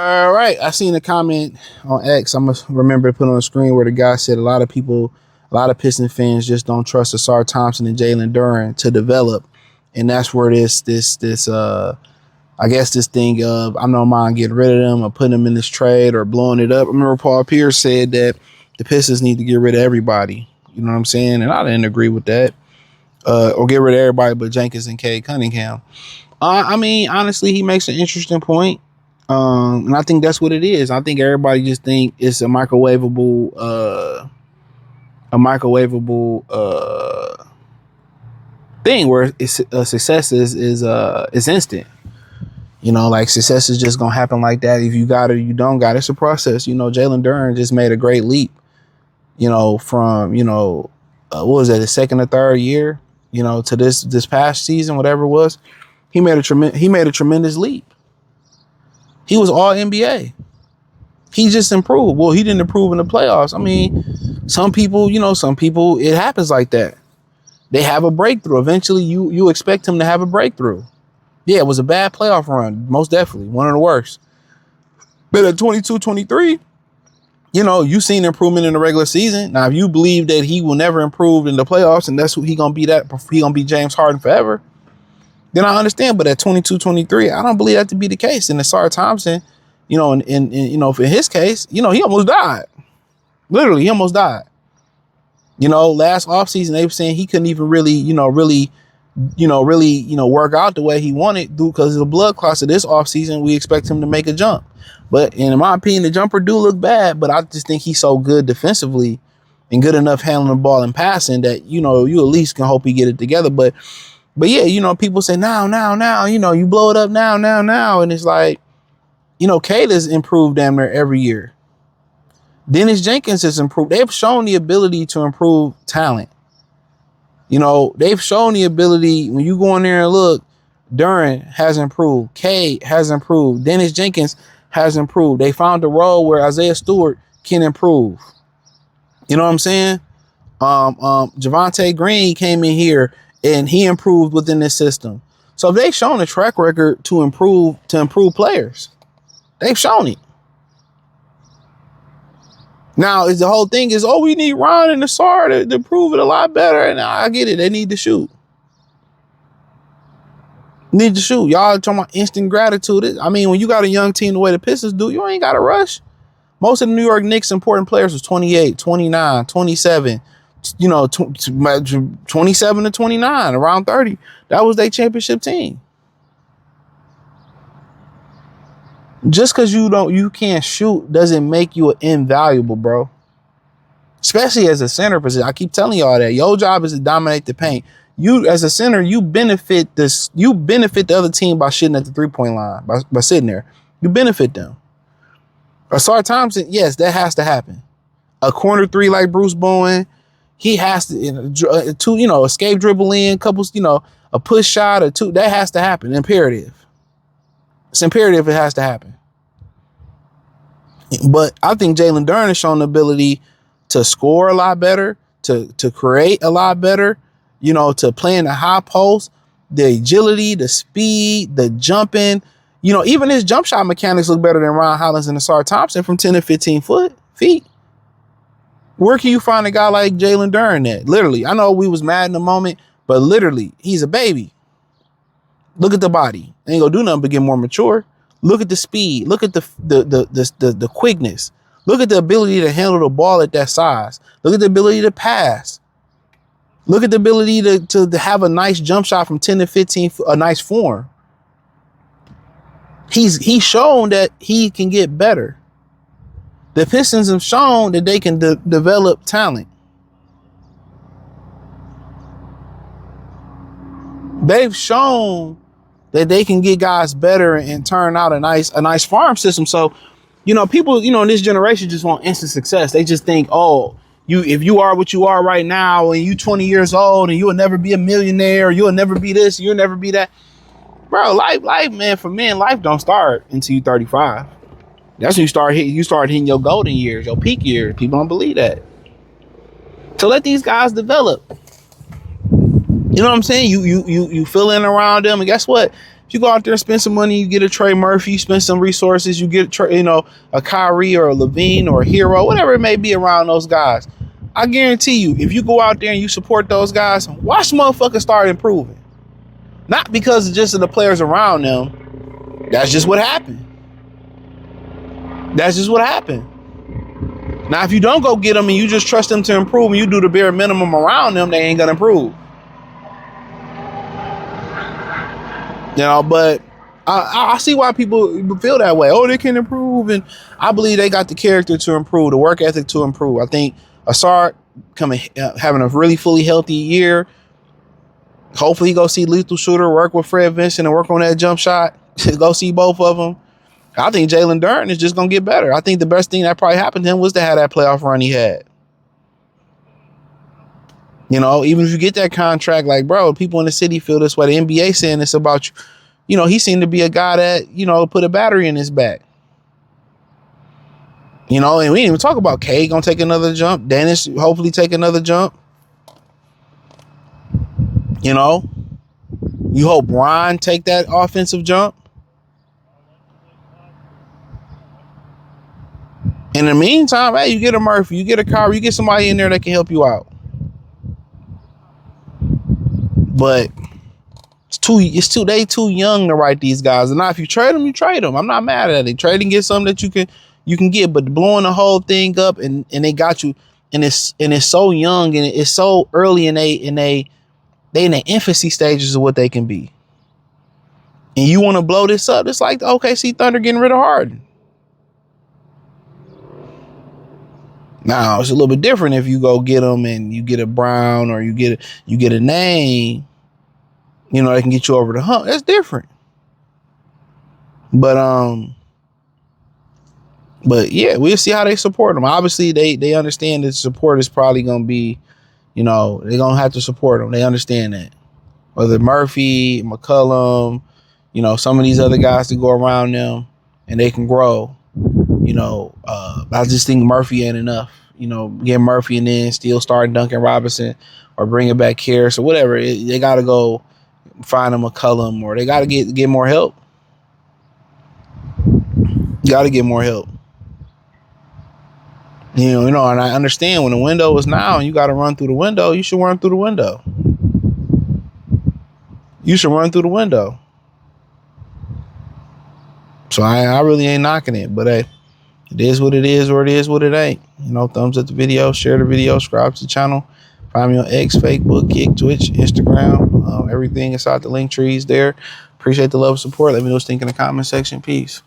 All right. I seen a comment on X. I'm going to remember to put on the screen where the guy said a lot of Piston fans just don't trust Ausar Thompson and Jalen Duren to develop. And that's where I guess this thing of I'm no mind getting rid of them or putting them in this trade or blowing it up. I remember Paul Pierce said that the Pistons need to get rid of everybody. You know what I'm saying? And I didn't agree with that. Or get rid of everybody but Jenkins and Cade Cunningham. I mean, honestly, he makes an interesting point. And I think that's what it is. I think everybody just think it's a microwavable thing where success is instant. You know, like success is just gonna happen like that. If you got it, you don't got it. It's a process. You know, Jalen Duren just made a great leap. You know, from what was that, his second or third year? You know, to this past season, whatever it was, he made a tremendous leap. He was all NBA. He just improved. Well, he didn't improve in the playoffs. I mean, some people, it happens like that. They have a breakthrough. Eventually, you expect him to have a breakthrough. Yeah, it was a bad playoff run, most definitely, one of the worst. But at 22, 23, you've seen improvement in the regular season. Now, if you believe that he will never improve in the playoffs and that's who he gonna be James Harden forever, then I understand. But at 22, 23, I don't believe that to be the case. And Ausar Thompson, in his case, he almost died. Literally, he almost died. Last offseason, they were saying he couldn't even really work out the way he wanted because of the blood clots of this offseason. We expect him to make a jump. But in my opinion, the jumper do look bad, but I just think he's so good defensively and good enough handling the ball and passing that, you at least can hope he get it together. But yeah, people say now, you blow it up now. And it's like, Cade has improved damn near every year. Dennis Jenkins has improved. They've shown the ability to improve talent. They've shown the ability when you go in there and look, Duren has improved. Cade has improved. Dennis Jenkins has improved. They found a role where Isaiah Stewart can improve. You know what I'm saying? Javonte Green came in here and he improved within this system. So they've shown a track record to improve players. They've shown it. Now, the whole thing is, we need Ron and Ausar to prove it a lot better. And I get it. They need to shoot. Y'all talking about instant gratitude. I mean, when you got a young team the way the Pistons do, you ain't got to rush. Most of the New York Knicks important players was 28, 29, 27, 27 to 29, around 30. That was their championship team. Just because you can't shoot doesn't make you invaluable, bro. Especially as a center position. I keep telling y'all that your job is to dominate the paint. You as a center, you benefit the other team by shooting at the 3-point line, by sitting there. You benefit them. Ausar Thompson, yes, that has to happen. A corner three like Bruce Bowen, he has to, escape dribble in, couples, a push shot or two. That has to happen. Imperative. It's imperative it has to happen. But I think Jalen Duren has shown the ability to score a lot better, to create a lot better, to play in the high post, the agility, the speed, the jumping. Even his jump shot mechanics look better than Ron Hollins and Ausar Thompson from 10 to 15 feet. Where can you find a guy like Jalen Duren at? Literally, I know we was mad in the moment, but literally, he's a baby. Look at the body. Ain't gonna do nothing but get more mature. Look at the speed. Look at the quickness. Look at the ability to handle the ball at that size. Look at the ability to pass. Look at the ability to have a nice jump shot from 10 to 15, a nice form. He's shown that he can get better. The Pistons have shown that they can develop talent. They've shown that they can get guys better and turn out a nice farm system. So, people, in this generation just want instant success. They just think, if you are what you are right now and you 20 years old and you'll never be a millionaire, you'll never be this, you'll never be that. Bro, life, man, for men, life don't start until you 35. That's when you start hitting your golden years, your peak years. People don't believe that. So let these guys develop. You know what I'm saying? You fill in around them, and guess what? If you go out there and spend some money, you get a Trey Murphy, you spend some resources, you get a Kyrie or a Levine or a Hero, whatever it may be around those guys. I guarantee you, if you go out there and you support those guys, watch motherfuckers start improving. Not because just of the players around them. That's just what happened. That's just what happened. Now, if you don't go get them and you just trust them to improve and you do the bare minimum around them, they ain't gonna improve. But I see why people feel that way. Oh, they can improve, and I believe they got the character to improve, the work ethic to improve. I think Ausar having a really fully healthy year. Hopefully, he go see Lethal Shooter, work with Fred Vincent, and work on that jump shot. Go see both of them. I think Jalen Duren is just gonna get better. I think the best thing that probably happened to him was to have that playoff run he had. Even if you get that contract, like, bro, people in the city feel this way. The NBA saying this about you. He seemed to be a guy that, put a battery in his back. And we didn't even talk about K gonna take another jump. Dennis hopefully take another jump. You hope Ron take that offensive jump. In the meantime, hey, you get a Murphy, you get a Kyrie, you get somebody in there that can help you out. But they too young to write these guys. And now if you trade them, you trade them. I'm not mad at it. Trade and get something that you can get, but blowing the whole thing up and they got you, and it's so young and it's so early, and they in the infancy stages of what they can be. And you want to blow this up. It's like the OKC Thunder getting rid of Harden. Now it's a little bit different if you go get them and you get a Brown or you get a name, that can get you over the hump. That's different. But yeah, we'll see how they support them. Obviously, they understand that support is probably gonna be, they're gonna have to support them. They understand that. Whether Murphy, McCollum, some of these other guys to go around them and they can grow. I just think Murphy ain't enough. Get Murphy and then still start Duncan Robinson or bring it back here. So whatever, they got to go find a McCollum, or they got to get more help. Got to get more help. And I understand when the window is now and you got to run through the window, you should run through the window. So I really ain't knocking it, but hey, it is what it is, or it is what it ain't. Thumbs up the video, share the video, subscribe to the channel. Find me on X, Facebook, Kick, Twitch, Instagram. Everything inside the link trees there. Appreciate the love and support. Let me know what you think in the comment section. Peace.